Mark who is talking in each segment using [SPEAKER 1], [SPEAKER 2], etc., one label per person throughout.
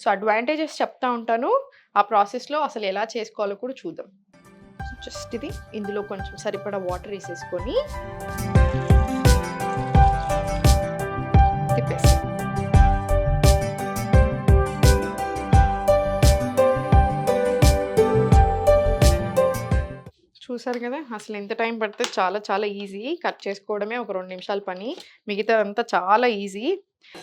[SPEAKER 1] So, advantages చెప్తా ఉంటాను. ఆ ప్రాసెస్‌లో అసలు ఎలా చేసుకోవాలో కూడా చూద్దాం. జస్ట్ ఇది ఇందులో కొంచెం సరిపడా వాటర్ ఏసేసుకొని తిప్పేసి చూసారు కదా! అసలు ఎంత టైం పడితే చాలా చాలా ఈజీ. కట్ చేసుకోవడమే ఒక 2 నిమిషాల పని. మిగతాదంతా చాలా ఈజీ.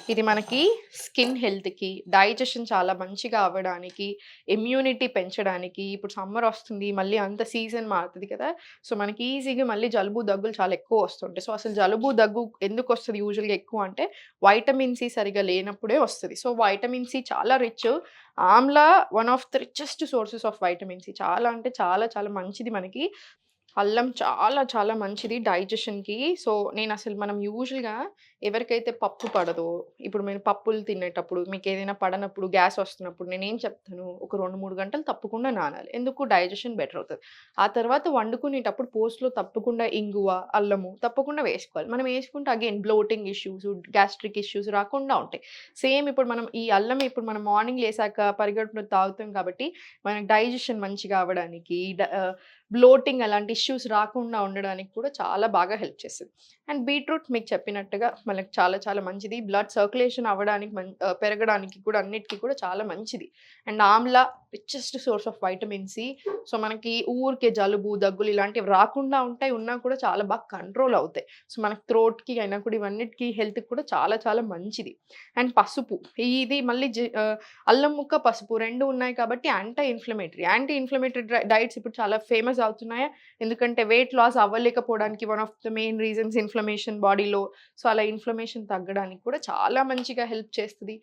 [SPEAKER 1] ఇది మనకి స్కిన్ హెల్త్‌కి, డైజెషన్ చాలా మంచిగా అవ్వడానికి, ఇమ్యూనిటీ పెంచడానికి, ఇప్పుడు సమ్మర్ వస్తుంది. మళ్ళీ అంత సీజన్ మారుతది కదా! సో, మనకి ఈజీగా మళ్ళీ జలుబు, దగ్గులు చాలా ఎక్కువ వస్తుంటాయి. సో, అసలు జలుబు, దగ్గు ఎందుకొస్తది యూజువల్‌గా ఎక్కువ అంటే, వైటమిన్ సి సరిగ్గా లేనప్పుడే వస్తది. సో, వైటమిన్ సి చాలా rich. Amla one of the richest sources of vitamin C. చాలా అంటే చాలా చాలా మంచిది మనకి. అల్లం చాలా చాలా మంచిది డైజెషన్‌కి. సో, నేనసలు మనం యూజువల్‌గా ఎవరికైతే పప్పు పడదో, ఇప్పుడు మీరు పప్పులు తినేటప్పుడు, మీకేదైనా పడనప్పుడు, గ్యాస్ వస్తున్నప్పుడు నేనేం చెప్తాను, ఒక 2, 3 గంటలు తప్పకుండా నానాలి. ఎందుకు డైజెషన్ బెటర్ అవుతది. ఆ తర్వాత వండుకునేటప్పుడు పోస్ట్‌లో తప్పకుండా ఇంగువ, అల్లము తప్పకుండా వేసుకోవాలి. మనం వేసుకుంటే again bloating issues, gastric issues రాకుండా ఉంటాయి. సేమ్ ఇప్పుడు మనం ఈ అల్లం ఇప్పుడు మనం మార్నింగ్ లేసాక పరిగడుపున తాగుతాం కాబట్టి, మనకి డైజెషన్ మంచిగా అవ్వడానికి బ్లోటింగ్ అలాంటి ఇష్యూస్ రాకుండా ఉండడానికి కూడా చాలా బాగా హెల్ప్ చేస్తది. అండ్ బీట్రూట్ మీకు చెప్పినట్టుగా మనకు చాలా చాలా మంచిది. బ్లడ్ సర్క్యులేషన్ అవ్వడానికి పెరగడానికి కూడా అన్నిటికి కూడా చాలా మంచిది. And amla richest source of vitamin C. So, మనకి ఊరికే జలుబు, దగ్గులు ఇలాంటివి రాకుండా ఉంటాయి. ఉన్నా కూడా చాలా బాగా కంట్రోల్ అవుతాయి. సో, మనకి థ్రోట్‌కి అయినా కూడా ఇవన్నిటికి హెల్త్‌కి కూడా చాలా చాలా మంచిది. అండ్ పసుపు ఇది మళ్ళీ అల్లం ముక్క, పసుపు 2 ఉన్నాయి కాబట్టి యాంటీ ఇన్‌ఫ్లమేటరీ డైట్స్ ఇప్పుడు చాలా ఫేమస్ అవుతున్నాయా? ఎందుకంటే వెయిట్ లాస్ అవ్వలేకపోవడానికి one of the main reasons inflammation బాడీలో. సో, అలా ఇన్‌ఫ్లమేషన్ తగ్గడానికి కూడా చాలా మంచిగా హెల్ప్ చేస్తది.